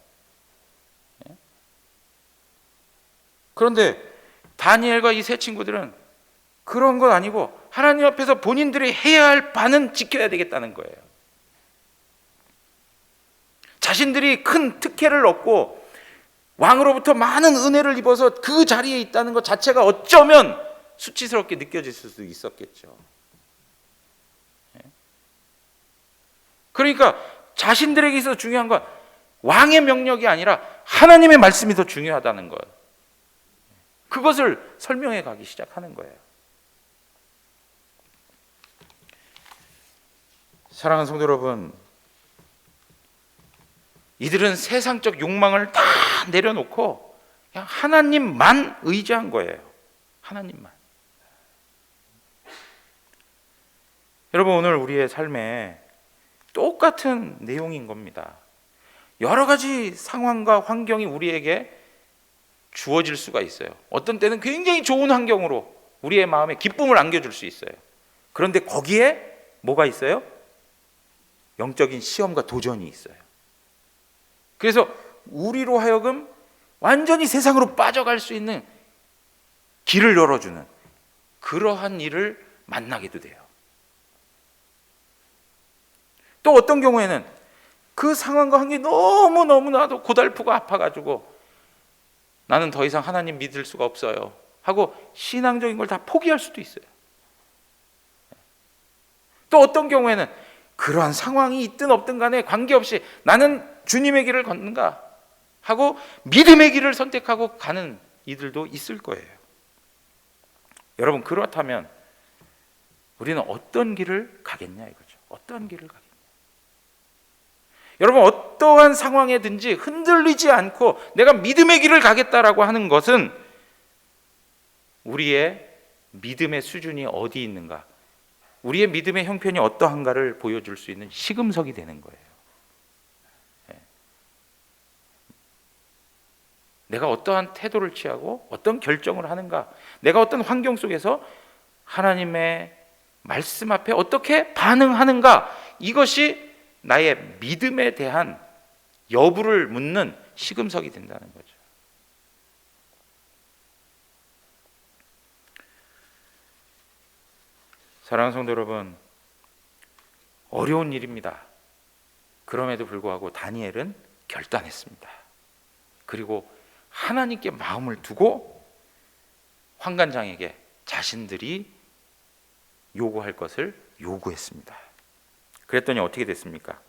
그런데 다니엘과 이 세 친구들은 그런 건 아니고 하나님 앞에서 본인들이 해야 할 바는 지켜야 되겠다는 거예요. 자신들이 큰 특혜를 얻고 왕으로부터 많은 은혜를 입어서 그 자리에 있다는 것 자체가 어쩌면 수치스럽게 느껴질 수도 있었겠죠. 그러니까 자신들에게 있어서 중요한 건 왕의 명령이 아니라 하나님의 말씀이 더 중요하다는 거예요. 그것을 설명해 가기 시작하는 거예요. 사랑하는 성도 여러분, 이들은 세상적 욕망을 다 내려놓고 그냥 하나님만 의지한 거예요. 하나님만. 여러분, 오늘 우리의 삶에 똑같은 내용인 겁니다. 여러 가지 상황과 환경이 우리에게 주어질 수가 있어요. 어떤 때는 굉장히 좋은 환경으로 우리의 마음에 기쁨을 안겨줄 수 있어요. 그런데 거기에 뭐가 있어요? 영적인 시험과 도전이 있어요. 그래서 우리로 하여금 완전히 세상으로 빠져갈 수 있는 길을 열어주는 그러한 일을 만나게도 돼요. 또 어떤 경우에는 그 상황과 환경이 너무나도 고달프고 아파가지고 나는 더 이상 하나님 믿을 수가 없어요 하고 신앙적인 걸 다 포기할 수도 있어요. 또 어떤 경우에는 그러한 상황이 있든 없든 간에 관계없이 나는 주님의 길을 걷는가 하고 믿음의 길을 선택하고 가는 이들도 있을 거예요. 여러분, 그렇다면 우리는 어떤 길을 가겠냐 이거죠. 어떤 길을 가겠냐. 여러분, 어떠한 상황에든지 흔들리지 않고 내가 믿음의 길을 가겠다라고 하는 것은 우리의 믿음의 수준이 어디 있는가, 우리의 믿음의 형편이 어떠한가를 보여줄 수 있는 시금석이 되는 거예요. 내가 어떠한 태도를 취하고 어떤 결정을 하는가, 내가 어떤 환경 속에서 하나님의 말씀 앞에 어떻게 반응하는가, 이것이 나의 믿음에 대한 여부를 묻는 시금석이 된다는 거죠. 사랑하는 성도 여러분, 어려운 일입니다. 그럼에도 불구하고 다니엘은 결단했습니다. 그리고 하나님께 마음을 두고 환관장에게 자신들이 요구할 것을 요구했습니다. 그랬더니 어떻게 됐습니까?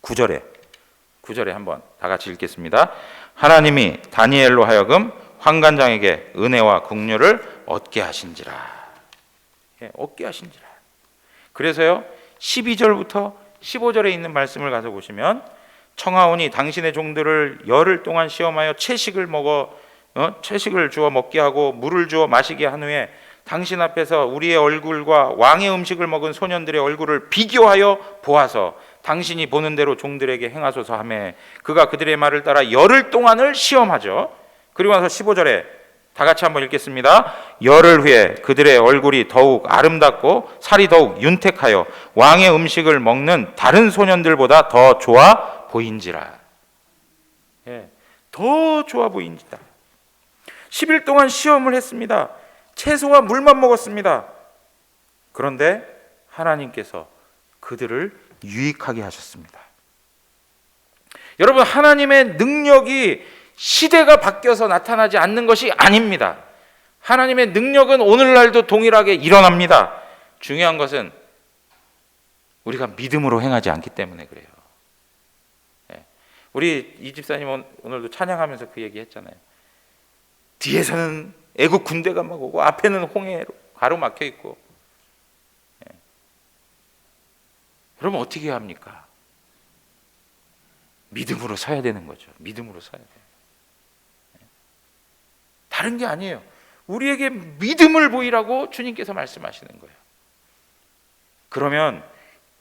9절에 한번 다 같이 읽겠습니다. 하나님이 다니엘로 하여금 환관장에게 은혜와 긍휼을 얻게 하신지라. 얻게 하신지라. 그래서요, 12절부터 15절에 있는 말씀을 가서 보시면, 청하오니 당신의 종들을 열흘 동안 시험하여 채식을 주어 먹게 하고 물을 주어 마시게 한 후에 당신 앞에서 우리의 얼굴과 왕의 음식을 먹은 소년들의 얼굴을 비교하여 보아서 당신이 보는 대로 종들에게 행하소서 하매, 그가 그들의 말을 따라 열흘 동안을 시험하죠. 그리고 나서 15절에 다 같이 한번 읽겠습니다. 열흘 후에 그들의 얼굴이 더욱 아름답고 살이 더욱 윤택하여 왕의 음식을 먹는 다른 소년들보다 더 좋아 보인지라. 더 좋아 보인지라. 10일 동안 시험을 했습니다. 채소와 물만 먹었습니다. 그런데 하나님께서 그들을 유익하게 하셨습니다. 여러분, 하나님의 능력이 시대가 바뀌어서 나타나지 않는 것이 아닙니다. 하나님의 능력은 오늘날도 동일하게 일어납니다. 중요한 것은 우리가 믿음으로 행하지 않기 때문에 그래요. 우리 이 집사님 오늘도 찬양하면서 그 얘기 했잖아요. 뒤에서는 애국 군대가 막 오고 앞에는 홍해로 가로막혀 있고. 여러분, 어떻게 해야 합니까? 믿음으로 서야 되는 거죠. 믿음으로 서야 돼요. 다른 게 아니에요. 우리에게 믿음을 보이라고 주님께서 말씀하시는 거예요. 그러면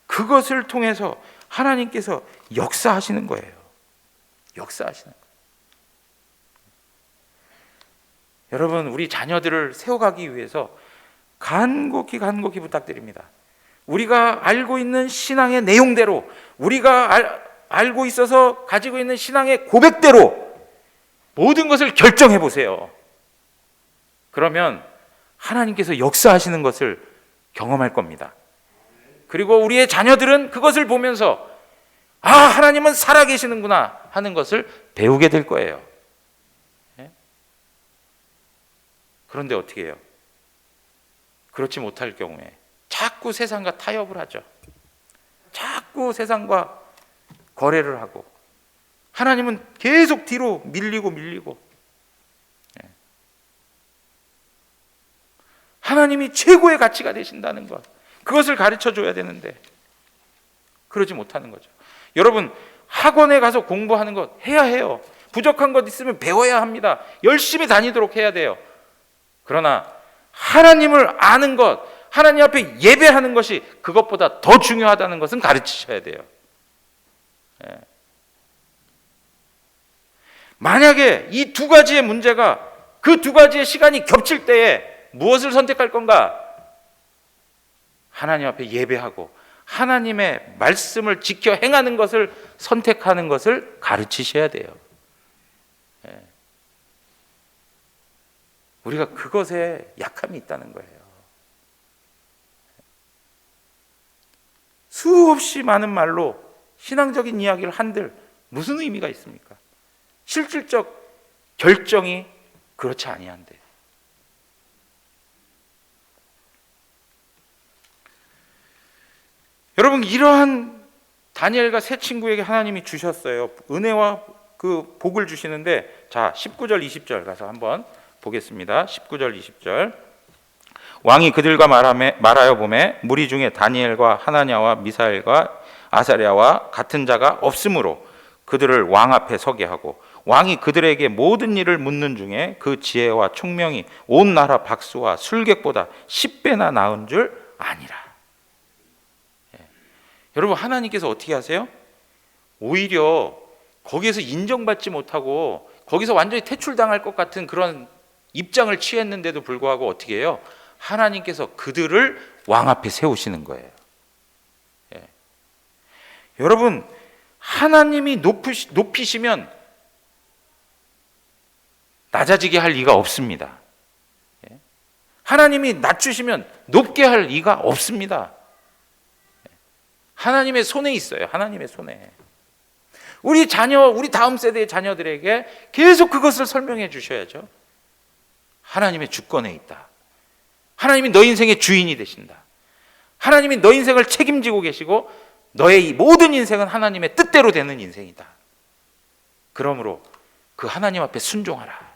그것을 통해서 하나님께서 역사하시는 거예요. 역사하시는 거예요. 여러분, 우리 자녀들을 세워가기 위해서 간곡히 부탁드립니다. 우리가 알고 있는 신앙의 내용대로, 우리가 알고 있어서 가지고 있는 신앙의 고백대로 모든 것을 결정해 보세요. 그러면 하나님께서 역사하시는 것을 경험할 겁니다. 그리고 우리의 자녀들은 그것을 보면서 하나님은 살아계시는구나 하는 것을 배우게 될 거예요. 그런데 어떻게 해요? 그렇지 못할 경우에 자꾸 세상과 타협을 하죠. 자꾸 세상과 거래를 하고, 하나님은 계속 뒤로 밀리고 하나님이 최고의 가치가 되신다는 것, 그것을 가르쳐 줘야 되는데 그러지 못하는 거죠. 여러분, 학원에 가서 공부하는 것 해야 해요. 부족한 것 있으면 배워야 합니다. 열심히 다니도록 해야 돼요. 그러나 하나님을 아는 것, 하나님 앞에 예배하는 것이 그것보다 더 중요하다는 것은 가르치셔야 돼요. 만약에 이 두 가지의 문제가, 그 두 가지의 시간이 겹칠 때에 무엇을 선택할 건가? 하나님 앞에 예배하고 하나님의 말씀을 지켜 행하는 것을 선택하는 것을 가르치셔야 돼요. 우리가 그것에 약함이 있다는 거예요. 수없이 많은 말로 신앙적인 이야기를 한들 무슨 의미가 있습니까? 실질적 결정이 그렇지 아니한데. 여러분, 이러한 다니엘과 세 친구에게 하나님이 주셨어요. 은혜와 그 복을 주시는데, 자 19절 20절 가서 한번 보겠습니다. 19절 20절. 왕이 그들과 말하여 보매 무리 중에 다니엘과 하나냐와 미사엘과 아사랴와 같은 자가 없으므로 그들을 왕 앞에 서게 하고, 왕이 그들에게 모든 일을 묻는 중에 그 지혜와 총명이 온 나라 박수와 술객보다 10배나 나은 줄 아니라. 여러분, 하나님께서 어떻게 하세요? 오히려 거기에서 인정받지 못하고 거기서 완전히 퇴출당할 것 같은 그런 입장을 취했는데도 불구하고 어떻게 해요? 하나님께서 그들을 왕 앞에 세우시는 거예요. 여러분, 하나님이 높이시면 낮아지게 할 리가 없습니다. 하나님이 낮추시면 높게 할 리가 없습니다. 하나님의 손에 있어요. 하나님의 손에. 우리 다음 세대의 자녀들에게 계속 그것을 설명해 주셔야죠. 하나님의 주권에 있다. 하나님이 너 인생의 주인이 되신다. 하나님이 너 인생을 책임지고 계시고 너의 이 모든 인생은 하나님의 뜻대로 되는 인생이다. 그러므로 그 하나님 앞에 순종하라.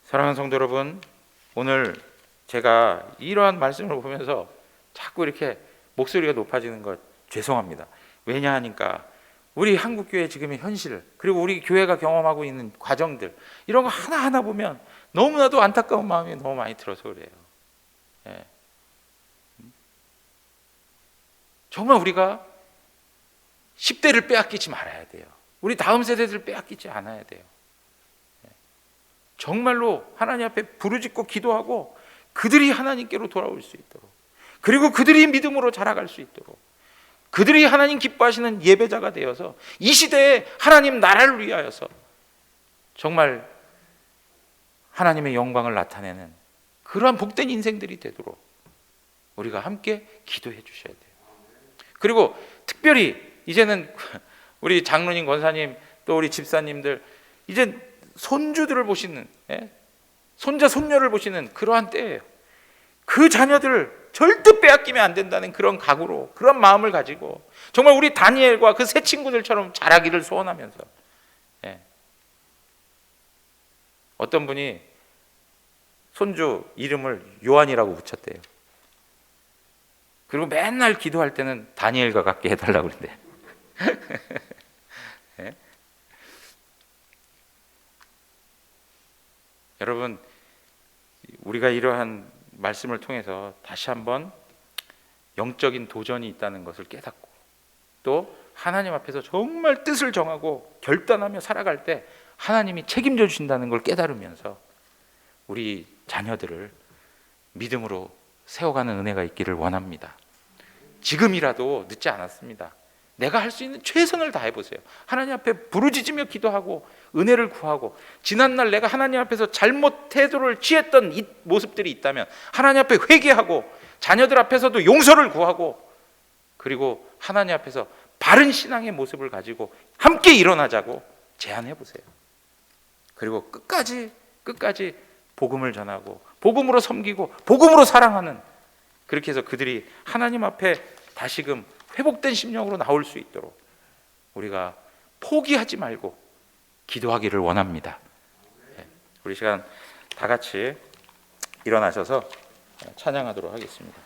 사랑하는 성도 여러분, 오늘 제가 이러한 말씀을 보면서 자꾸 이렇게 목소리가 높아지는 것 죄송합니다. 왜냐하니까 우리 한국교회 지금의 현실, 그리고 우리 교회가 경험하고 있는 과정들, 이런 거 하나하나 보면 너무나도 안타까운 마음이 너무 많이 들어서 그래요. 정말 우리가 10대를 빼앗기지 말아야 돼요. 우리 다음 세대들을 빼앗기지 않아야 돼요. 정말로 하나님 앞에 부르짖고 기도하고 그들이 하나님께로 돌아올 수 있도록, 그리고 그들이 믿음으로 자라갈 수 있도록, 그들이 하나님 기뻐하시는 예배자가 되어서 이 시대에 하나님 나라를 위하여서 정말 하나님의 영광을 나타내는 그러한 복된 인생들이 되도록 우리가 함께 기도해 주셔야 돼요. 그리고 특별히 이제는 우리 장로님, 권사님, 또 우리 집사님들, 이제 손주들을 보시는, 손자 손녀를 보시는 그러한 때예요. 그 자녀들을 절대 빼앗기면 안 된다는 그런 각오로, 그런 마음을 가지고 정말 우리 다니엘과 그 세 친구들처럼 자라기를 소원하면서, 어떤 분이 손주 이름을 요한이라고 붙였대요. 그리고 맨날 기도할 때는 다니엘과 같게 해달라고 그랬대요. 여러분, 우리가 이러한 말씀을 통해서 다시 한번 영적인 도전이 있다는 것을 깨닫고, 또 하나님 앞에서 정말 뜻을 정하고 결단하며 살아갈 때 하나님이 책임져 주신다는 걸 깨달으면서 우리 자녀들을 믿음으로 세워가는 은혜가 있기를 원합니다. 지금이라도 늦지 않았습니다. 내가 할 수 있는 최선을 다해보세요. 하나님 앞에 부르짖으며 기도하고 은혜를 구하고, 지난날 내가 하나님 앞에서 잘못 태도를 취했던 이 모습들이 있다면 하나님 앞에 회개하고, 자녀들 앞에서도 용서를 구하고, 그리고 하나님 앞에서 바른 신앙의 모습을 가지고 함께 일어나자고 제안해보세요. 그리고 끝까지 복음을 전하고 복음으로 섬기고 복음으로 사랑하는, 그렇게 해서 그들이 하나님 앞에 다시금 회복된 심령으로 나올 수 있도록 우리가 포기하지 말고 기도하기를 원합니다. 우리 시간 다 같이 일어나셔서 찬양하도록 하겠습니다.